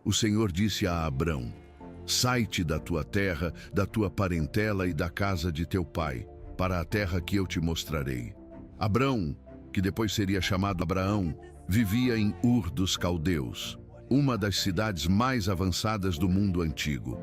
o Senhor disse a Abrão: sai-te da tua terra, da tua parentela e da casa de teu pai, para a terra que eu te mostrarei. Abrão, que depois seria chamado Abraão, vivia em Ur dos Caldeus, uma das cidades mais avançadas do mundo antigo.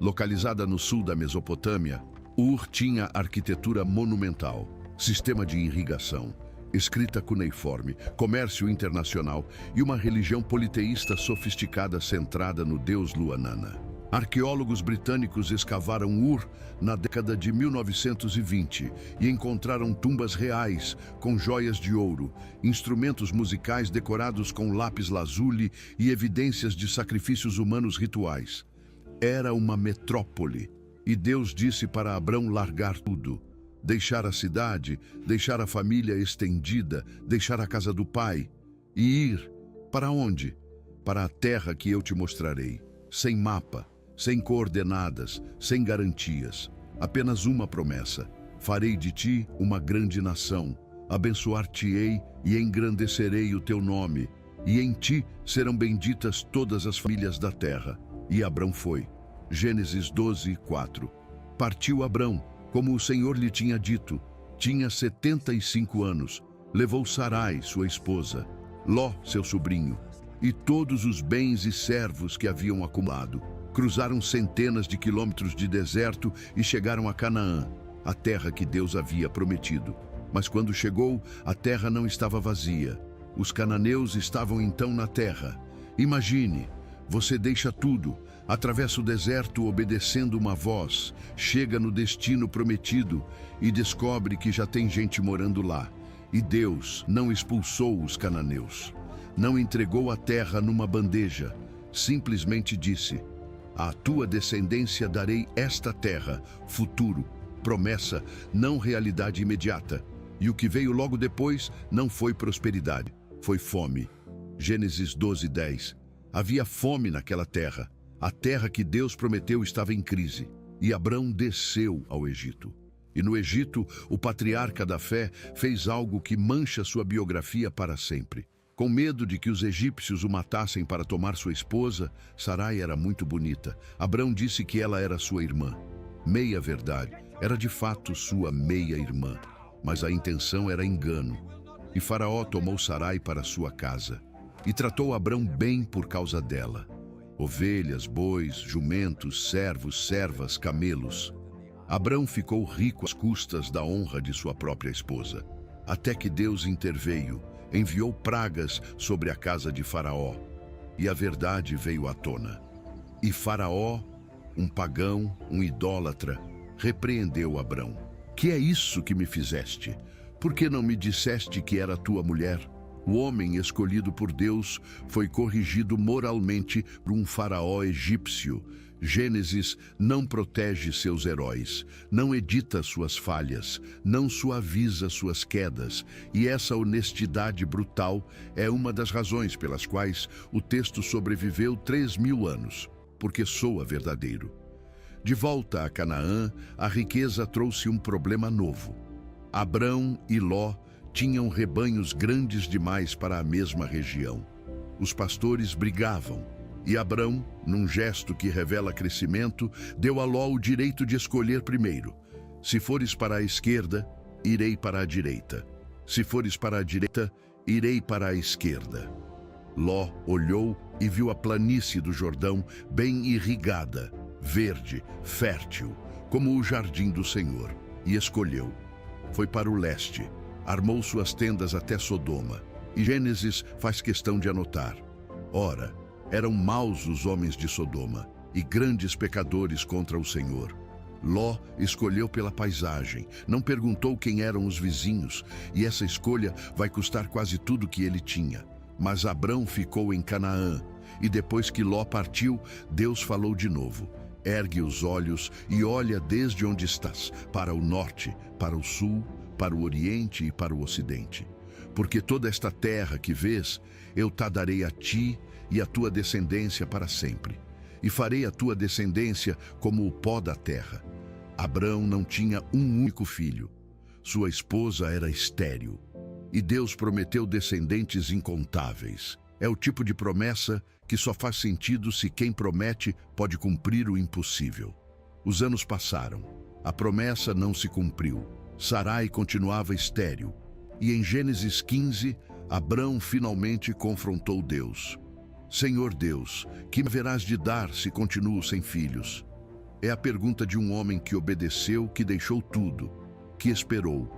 Localizada no sul da Mesopotâmia, Ur tinha arquitetura monumental, sistema de irrigação, escrita cuneiforme, comércio internacional e uma religião politeísta sofisticada centrada no deus Luanana. Arqueólogos britânicos escavaram Ur na década de 1920 e encontraram tumbas reais com joias de ouro, instrumentos musicais decorados com lápis-lazuli e evidências de sacrifícios humanos rituais. Era uma metrópole, e Deus disse para Abrão largar tudo, deixar a cidade, deixar a família estendida, deixar a casa do pai e ir para onde? Para a terra que eu te mostrarei, sem mapa, sem coordenadas, sem garantias, apenas uma promessa: farei de ti uma grande nação, abençoar-te-ei e engrandecerei o teu nome, e em ti serão benditas todas as famílias da terra. E Abrão foi. Gênesis 12, 4. Partiu Abrão, como o Senhor lhe tinha dito. Tinha 75 anos. Levou Sarai, sua esposa, Ló, seu sobrinho, e todos os bens e servos que haviam acumulado. Cruzaram centenas de quilômetros de deserto e chegaram a Canaã, a terra que Deus havia prometido. Mas quando chegou, a terra não estava vazia. Os cananeus estavam então na terra. Imagine, você deixa tudo, atravessa o deserto obedecendo uma voz, chega no destino prometido e descobre que já tem gente morando lá. E Deus não expulsou os cananeus, não entregou a terra numa bandeja, simplesmente disse: à tua descendência darei esta terra, futuro, promessa, não realidade imediata. E o que veio logo depois não foi prosperidade, foi fome. Gênesis 12, 10. Havia fome naquela terra. A terra que Deus prometeu estava em crise. E Abrão desceu ao Egito. E no Egito, o patriarca da fé fez algo que mancha sua biografia para sempre. Com medo de que os egípcios o matassem para tomar sua esposa, Sarai era muito bonita. Abrão disse que ela era sua irmã. Meia verdade, era de fato sua meia-irmã, mas a intenção era engano. E Faraó tomou Sarai para sua casa e tratou Abrão bem por causa dela. Ovelhas, bois, jumentos, servos, servas, camelos. Abrão ficou rico às custas da honra de sua própria esposa, até que Deus interveio, enviou pragas sobre a casa de Faraó, e a verdade veio à tona. E Faraó, um pagão, um idólatra, repreendeu Abrão. Que é isso que me fizeste? Por que não me disseste que era tua mulher? O homem escolhido por Deus foi corrigido moralmente por um faraó egípcio. Gênesis não protege seus heróis, não edita suas falhas, não suaviza suas quedas, e essa honestidade brutal é uma das razões pelas quais o texto sobreviveu 3.000 anos, porque soa verdadeiro. De volta a Canaã, a riqueza trouxe um problema novo. Abrão e Ló tinham rebanhos grandes demais para a mesma região. Os pastores brigavam, e Abrão, num gesto que revela crescimento, deu a Ló o direito de escolher primeiro. Se fores para a esquerda, irei para a direita. Se fores para a direita, irei para a esquerda. Ló olhou e viu a planície do Jordão bem irrigada, verde, fértil, como o jardim do Senhor, e escolheu. Foi para o leste, armou suas tendas até Sodoma. E Gênesis faz questão de anotar: ora, eram maus os homens de Sodoma e grandes pecadores contra o Senhor. Ló escolheu pela paisagem, não perguntou quem eram os vizinhos, e essa escolha vai custar quase tudo que ele tinha. Mas Abrão ficou em Canaã, e depois que Ló partiu, Deus falou de novo: ergue os olhos e olha desde onde estás, para o norte, para o sul, para o oriente e para o ocidente. Porque toda esta terra que vês, eu te darei a ti e a tua descendência para sempre. E farei a tua descendência como o pó da terra. Abrão não tinha um único filho. Sua esposa era estéril. E Deus prometeu descendentes incontáveis. É o tipo de promessa que só faz sentido se quem promete pode cumprir o impossível. Os anos passaram. A promessa não se cumpriu. Sarai continuava estéril. E em Gênesis 15, Abrão finalmente confrontou Deus. Senhor Deus, que me haverás de dar se continuo sem filhos? É a pergunta de um homem que obedeceu, que deixou tudo, que esperou,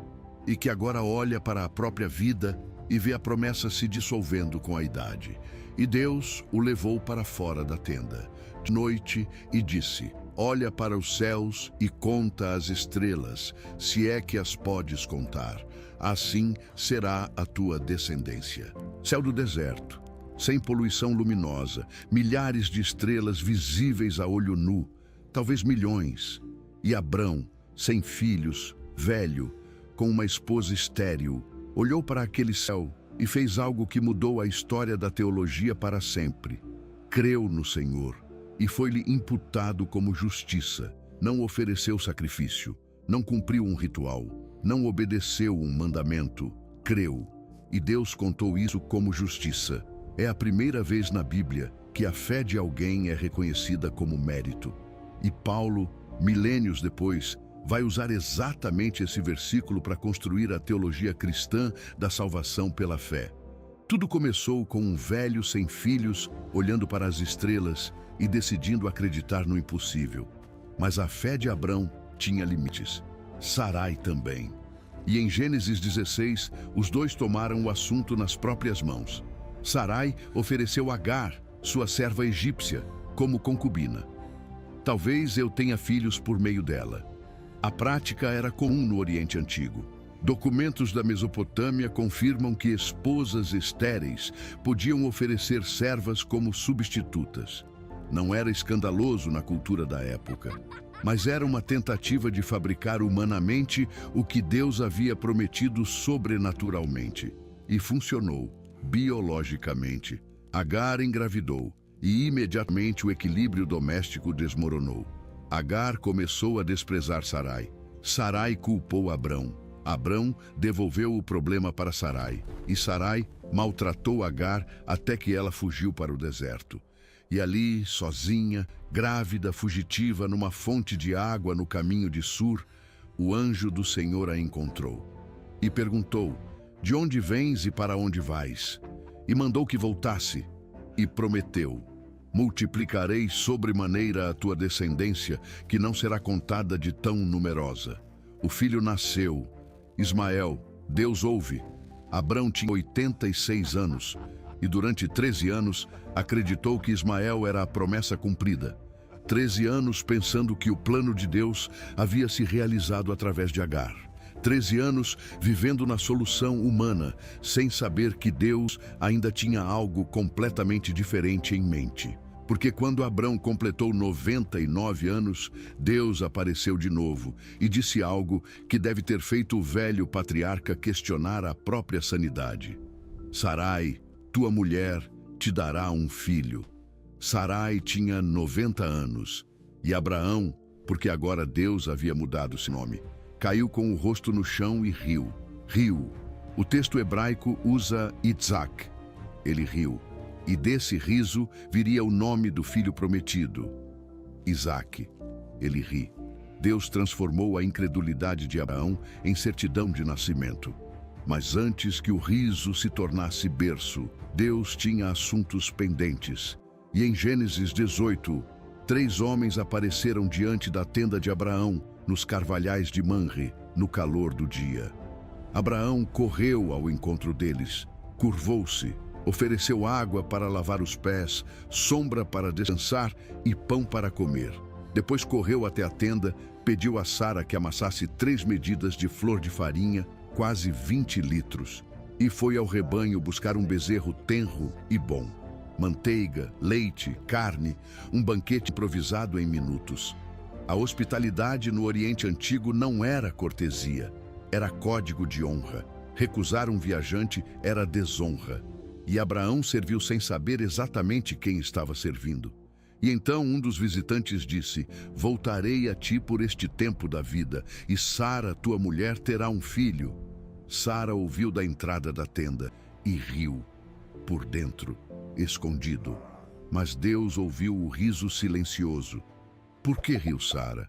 e que agora olha para a própria vida e vê a promessa se dissolvendo com a idade. E Deus o levou para fora da tenda, de noite, e disse: olha para os céus e conta as estrelas, se é que as podes contar. Assim será a tua descendência. Céu do deserto, sem poluição luminosa, milhares de estrelas visíveis a olho nu, talvez milhões. E Abrão, sem filhos, velho, com uma esposa estéril, olhou para aquele céu e fez algo que mudou a história da teologia para sempre. Creu no Senhor e foi-lhe imputado como justiça. Não ofereceu sacrifício, não cumpriu um ritual, não obedeceu um mandamento, creu. E Deus contou isso como justiça. É a primeira vez na Bíblia que a fé de alguém é reconhecida como mérito. E Paulo, milênios depois, vai usar exatamente esse versículo para construir a teologia cristã da salvação pela fé. Tudo começou com um velho sem filhos, olhando para as estrelas e decidindo acreditar no impossível. Mas a fé de Abrão tinha limites. Sarai também. E em Gênesis 16, os dois tomaram o assunto nas próprias mãos. Sarai ofereceu Agar, sua serva egípcia, como concubina. Talvez eu tenha filhos por meio dela. A prática era comum no Oriente Antigo. Documentos da Mesopotâmia confirmam que esposas estéreis podiam oferecer servas como substitutas. Não era escandaloso na cultura da época, mas era uma tentativa de fabricar humanamente o que Deus havia prometido sobrenaturalmente. E funcionou, biologicamente. Agar engravidou, e imediatamente o equilíbrio doméstico desmoronou. Agar começou a desprezar Sarai. Sarai culpou Abrão. Abrão devolveu o problema para Sarai, e Sarai maltratou Agar até que ela fugiu para o deserto. E ali, sozinha, grávida, fugitiva, numa fonte de água no caminho de Sur, o anjo do Senhor a encontrou. E perguntou: de onde vens e para onde vais? E mandou que voltasse, e prometeu: multiplicarei sobremaneira a tua descendência, que não será contada de tão numerosa. O filho nasceu, Ismael. Deus ouve. Abrão tinha 86 anos, e durante 13 anos acreditou que Ismael era a promessa cumprida. 13 anos pensando que o plano de Deus havia se realizado através de Agar. 13 anos vivendo na solução humana, sem saber que Deus ainda tinha algo completamente diferente em mente. Porque quando Abrão completou 99 anos, Deus apareceu de novo e disse algo que deve ter feito o velho patriarca questionar a própria sanidade. Sarai, tua mulher, te dará um filho. Sarai tinha 90 anos, e Abraão, porque agora Deus havia mudado seu nome, caiu com o rosto no chão e riu. Riu. O texto hebraico usa Itzak. Ele riu. E desse riso viria o nome do filho prometido, Isaque. Ele ri. Deus transformou a incredulidade de Abraão em certidão de nascimento. Mas antes que o riso se tornasse berço, Deus tinha assuntos pendentes. E em Gênesis 18, 3 homens apareceram diante da tenda de Abraão, nos carvalhais de Manre, no calor do dia. Abraão correu ao encontro deles, curvou-se, ofereceu água para lavar os pés, sombra para descansar e pão para comer. Depois correu até a tenda, pediu a Sara que amassasse 3 medidas de flor de farinha, quase 20 litros, e foi ao rebanho buscar um bezerro tenro e bom. Manteiga, leite, carne, um banquete improvisado em minutos. A hospitalidade no Oriente Antigo não era cortesia, era código de honra. Recusar um viajante era desonra. E Abraão serviu sem saber exatamente quem estava servindo. E então um dos visitantes disse: voltarei a ti por este tempo da vida, e Sara, tua mulher, terá um filho. Sara ouviu da entrada da tenda e riu, por dentro, escondido. Mas Deus ouviu o riso silencioso. Por que riu Sara?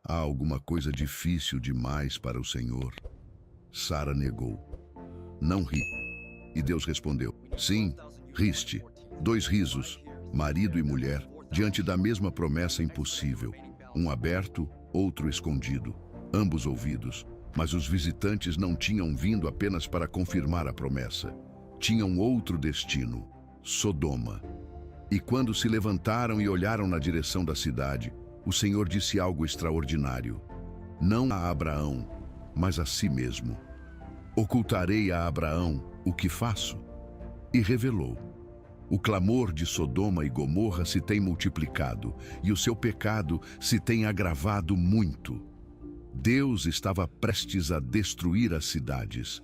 Há alguma coisa difícil demais para o Senhor? Sara negou. Não ri. E Deus respondeu. Sim, riste. 2 risos, marido e mulher, diante da mesma promessa impossível. Um aberto, outro escondido. Ambos ouvidos. Mas os visitantes não tinham vindo apenas para confirmar a promessa. Tinham outro destino. Sodoma. E quando se levantaram e olharam na direção da cidade, o Senhor disse algo extraordinário. Não a Abraão, mas a si mesmo. Ocultarei a Abraão o que faço? E revelou. O clamor de Sodoma e Gomorra se tem multiplicado, e o seu pecado se tem agravado muito. Deus estava prestes a destruir as cidades.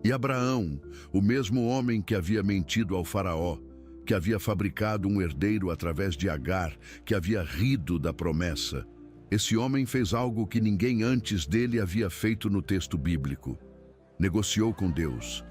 E Abraão, o mesmo homem que havia mentido ao faraó, que havia fabricado um herdeiro através de Agar, que havia rido da promessa, esse homem fez algo que ninguém antes dele havia feito no texto bíblico. Negociou com Deus.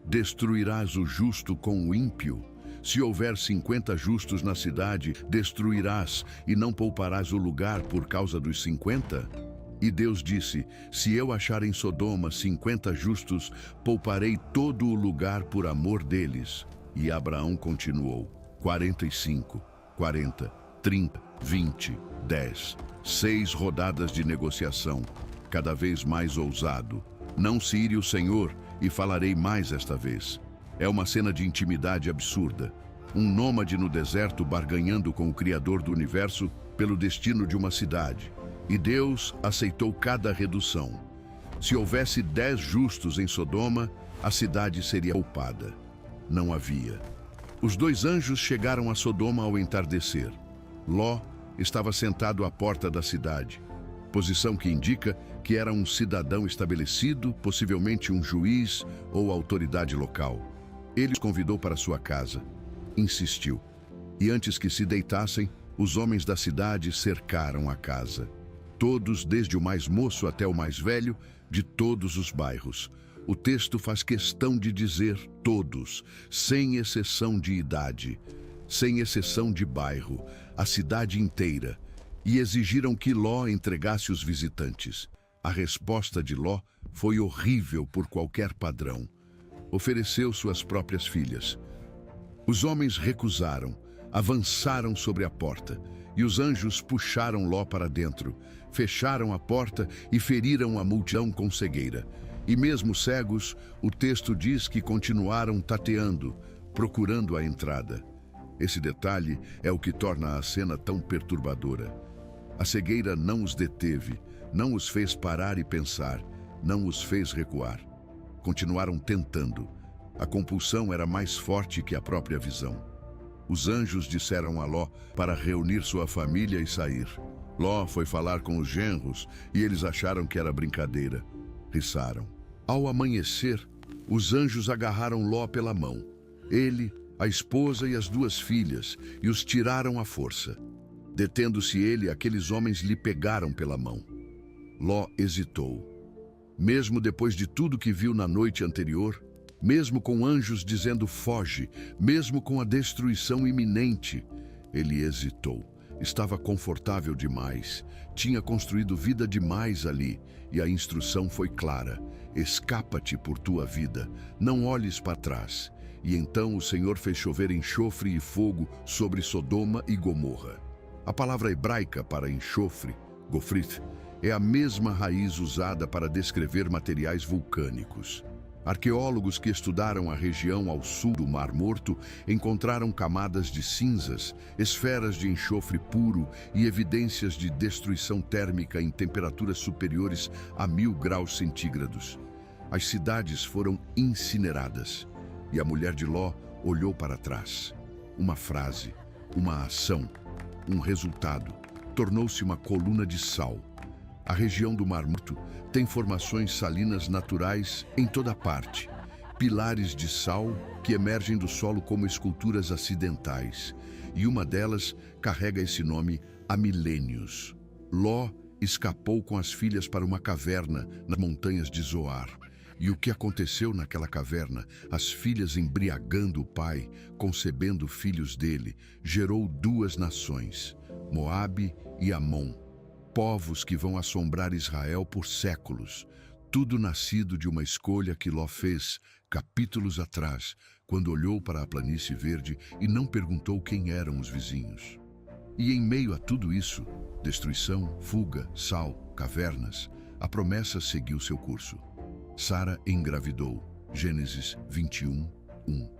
Destruirás o justo com o ímpio? Se houver 50 justos na cidade, destruirás e não pouparás o lugar por causa dos 50? E Deus disse, se eu achar em Sodoma 50 justos, pouparei todo o lugar por amor deles. E Abraão continuou, 45, 40, 30, 20, 10, 6 rodadas de negociação, cada vez mais ousado. Não se ire o Senhor, e falarei mais esta vez. É uma cena de intimidade absurda. Um nômade no deserto barganhando com o Criador do universo pelo destino de uma cidade. E Deus aceitou cada redução. Se houvesse 10 justos em Sodoma, a cidade seria poupada. Não havia. Os 2 anjos chegaram a Sodoma ao entardecer. Ló estava sentado à porta da cidade, posição que indica que era um cidadão estabelecido, possivelmente um juiz ou autoridade local. Ele os convidou para sua casa. Insistiu. E antes que se deitassem, os homens da cidade cercaram a casa. Todos, desde o mais moço até o mais velho, de todos os bairros. O texto faz questão de dizer todos, sem exceção de idade, sem exceção de bairro, a cidade inteira, e exigiram que Ló entregasse os visitantes. A resposta de Ló foi horrível por qualquer padrão. Ofereceu suas próprias filhas. Os homens recusaram, avançaram sobre a porta, e os anjos puxaram Ló para dentro, fecharam a porta e feriram a multidão com cegueira. E mesmo cegos, o texto diz que continuaram tateando, procurando a entrada. Esse detalhe é o que torna a cena tão perturbadora. A cegueira não os deteve, não os fez parar e pensar, não os fez recuar. Continuaram tentando. A compulsão era mais forte que a própria visão. Os anjos disseram a Ló para reunir sua família e sair. Ló foi falar com os genros e eles acharam que era brincadeira. Risaram. Ao amanhecer, os anjos agarraram Ló pela mão. Ele, a esposa e as 2 filhas, e os tiraram à força. Detendo-se ele, aqueles homens lhe pegaram pela mão. Ló hesitou. Mesmo depois de tudo que viu na noite anterior, mesmo com anjos dizendo foge, mesmo com a destruição iminente, ele hesitou. Estava confortável demais, tinha construído vida demais ali, e a instrução foi clara: escapa-te por tua vida, não olhes para trás. E então o Senhor fez chover enxofre e fogo sobre Sodoma e Gomorra. A palavra hebraica para enxofre, gofrit, é a mesma raiz usada para descrever materiais vulcânicos. Arqueólogos que estudaram a região ao sul do Mar Morto encontraram camadas de cinzas, esferas de enxofre puro e evidências de destruição térmica em temperaturas superiores a 1000 graus centígrados. As cidades foram incineradas e a mulher de Ló olhou para trás. Uma frase, uma ação, um resultado, tornou-se uma coluna de sal. A região do Mar Morto tem formações salinas naturais em toda parte. Pilares de sal que emergem do solo como esculturas acidentais. E uma delas carrega esse nome há milênios. Ló escapou com as filhas para uma caverna nas montanhas de Zoar. E o que aconteceu naquela caverna, as filhas embriagando o pai, concebendo filhos dele, gerou duas nações, Moabe e Amon, povos que vão assombrar Israel por séculos, tudo nascido de uma escolha que Ló fez capítulos atrás, quando olhou para a planície verde e não perguntou quem eram os vizinhos. E em meio a tudo isso, destruição, fuga, sal, cavernas, a promessa seguiu seu curso. Sara engravidou, Gênesis 21, 1.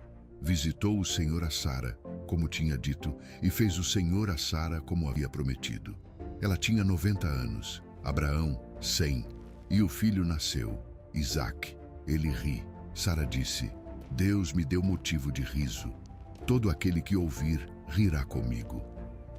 Visitou o Senhor a Sara, como tinha dito, e fez o Senhor a Sara como havia prometido. Ela tinha 90 anos, Abraão 100, e o filho nasceu, Isaque. Ele ri. Sara disse: Deus me deu motivo de riso. Todo aquele que ouvir rirá comigo.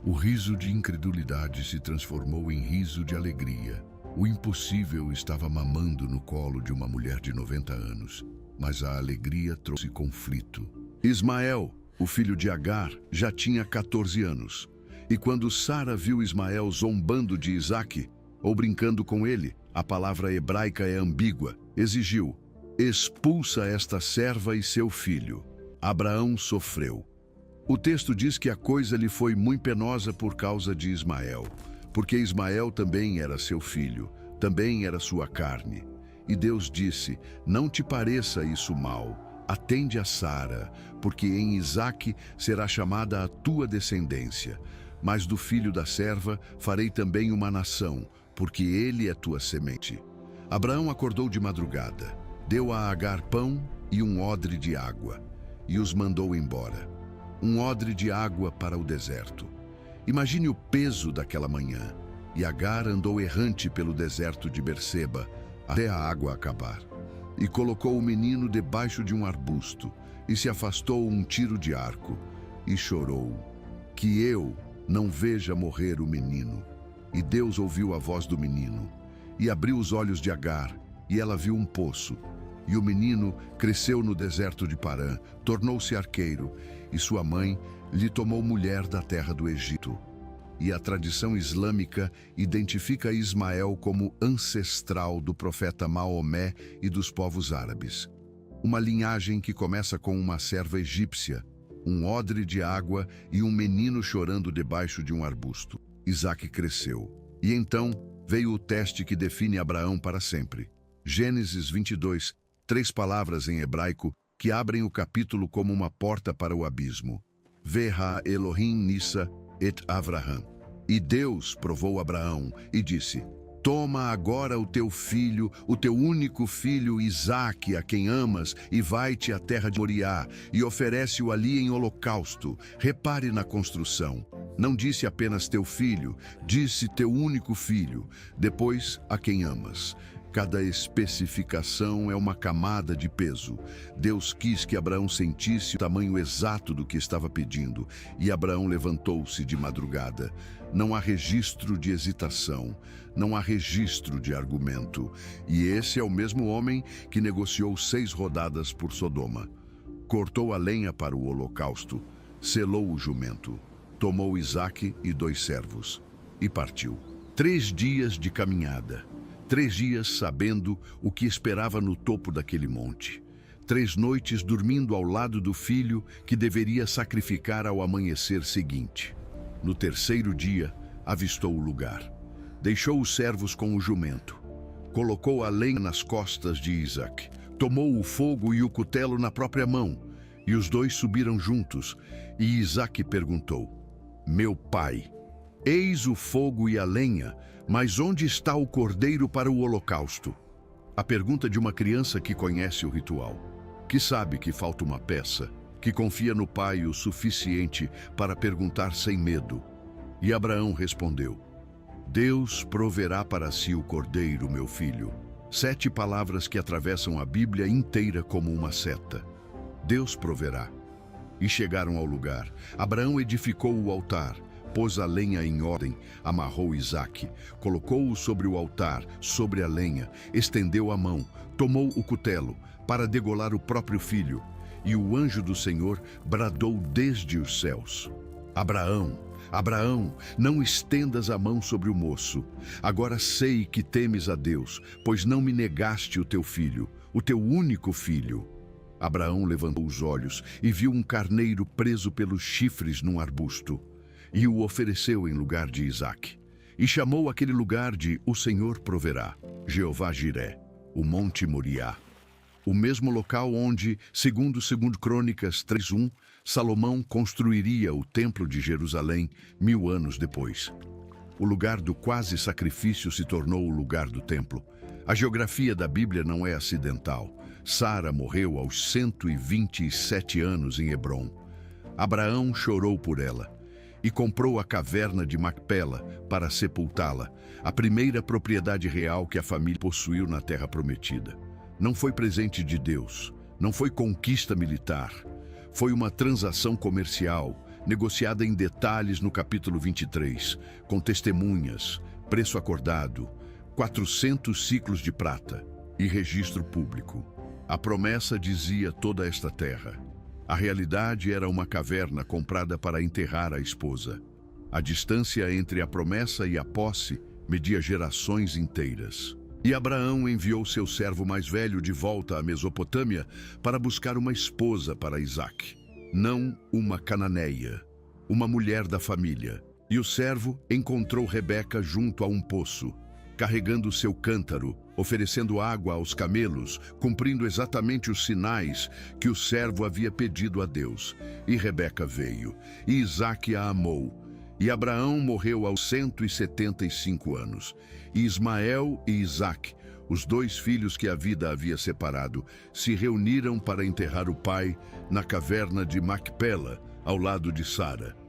O riso de incredulidade se transformou em riso de alegria. O impossível estava mamando no colo de uma mulher de 90 anos, mas a alegria trouxe conflito. Ismael, o filho de Agar, já tinha 14 anos. E quando Sara viu Ismael zombando de Isaque, ou brincando com ele, a palavra hebraica é ambígua, exigiu: expulsa esta serva e seu filho. Abraão sofreu. O texto diz que a coisa lhe foi muito penosa por causa de Ismael, porque Ismael também era seu filho, também era sua carne. E Deus disse: não te pareça isso mal, atende a Sara, porque em Isaque será chamada a tua descendência. Mas do filho da serva farei também uma nação, porque ele é tua semente. Abraão acordou de madrugada, deu a Agar pão e um odre de água, e os mandou embora. Um odre de água para o deserto. Imagine o peso daquela manhã. E Agar andou errante pelo deserto de Berseba, até a água acabar. E colocou o menino debaixo de um arbusto, e se afastou um tiro de arco, e chorou: que eu não veja morrer o menino. E Deus ouviu a voz do menino, e abriu os olhos de Agar, e ela viu um poço. E o menino cresceu no deserto de Parã, tornou-se arqueiro, e sua mãe lhe tomou mulher da terra do Egito. E a tradição islâmica identifica Ismael como ancestral do profeta Maomé e dos povos árabes. Uma linhagem que começa com uma serva egípcia, um odre de água e um menino chorando debaixo de um arbusto. Isaque cresceu. E então veio o teste que define Abraão para sempre. Gênesis 22, 3 palavras em hebraico que abrem o capítulo como uma porta para o abismo. Veha Elohim Nissa et Avraham. E Deus provou Abraão e disse: toma agora o teu filho, o teu único filho Isaque, a quem amas, e vai-te à terra de Moriá, e oferece-o ali em holocausto. Repare na construção. Não disse apenas teu filho, disse teu único filho, depois a quem amas. Cada especificação é uma camada de peso. Deus quis que Abraão sentisse o tamanho exato do que estava pedindo, e Abraão levantou-se de madrugada. Não há registro de hesitação, não há registro de argumento. E esse é o mesmo homem que negociou 6 rodadas por Sodoma. Cortou a lenha para o holocausto, selou o jumento, tomou Isaque e 2 servos, e partiu. 3 dias de caminhada. 3 dias sabendo o que esperava no topo daquele monte. 3 noites dormindo ao lado do filho que deveria sacrificar ao amanhecer seguinte. No 3º dia, avistou o lugar. Deixou os servos com o jumento. Colocou a lenha nas costas de Isaque. Tomou o fogo e o cutelo na própria mão. E os 2 subiram juntos. E Isaque perguntou: meu pai, eis o fogo e a lenha, mas onde está o cordeiro para o holocausto? A pergunta de uma criança que conhece o ritual, que sabe que falta uma peça, que confia no pai o suficiente para perguntar sem medo. E Abraão respondeu: Deus proverá para si o cordeiro, meu filho. 7 palavras que atravessam a Bíblia inteira como uma seta. Deus proverá. E chegaram ao lugar. Abraão edificou o altar, pôs a lenha em ordem, amarrou Isaque, colocou-o sobre o altar, sobre a lenha, estendeu a mão, tomou o cutelo para degolar o próprio filho, e o anjo do Senhor bradou desde os céus: Abraão, Abraão, não estendas a mão sobre o moço. Agora sei que temes a Deus, pois não me negaste o teu filho, o teu único filho. Abraão levantou os olhos e viu um carneiro preso pelos chifres num arbusto, e o ofereceu em lugar de Isaque. E chamou aquele lugar de O Senhor Proverá, Jeová Jiré, o Monte Moriá. O mesmo local onde, segundo Crônicas 3:1, Salomão construiria o Templo de Jerusalém 1000 anos depois. O lugar do quase sacrifício se tornou o lugar do templo. A geografia da Bíblia não é acidental. Sara morreu aos 127 anos em Hebrom. Abraão chorou por ela e comprou a caverna de Macpela para sepultá-la, a primeira propriedade real que a família possuiu na Terra Prometida. Não foi presente de Deus, não foi conquista militar, foi uma transação comercial, negociada em detalhes no capítulo 23, com testemunhas, preço acordado, 400 ciclos de prata e registro público. A promessa dizia toda esta terra. A realidade era uma caverna comprada para enterrar a esposa. A distância entre a promessa e a posse media gerações inteiras. E Abraão enviou seu servo mais velho de volta à Mesopotâmia para buscar uma esposa para Isaque, não uma cananeia, uma mulher da família. E o servo encontrou Rebeca junto a um poço, carregando seu cântaro, oferecendo água aos camelos, cumprindo exatamente os sinais que o servo havia pedido a Deus. E Rebeca veio, e Isaque a amou. E Abraão morreu aos 175 anos. E Ismael e Isaque, os dois filhos que a vida havia separado, se reuniram para enterrar o pai na caverna de Macpela, ao lado de Sara.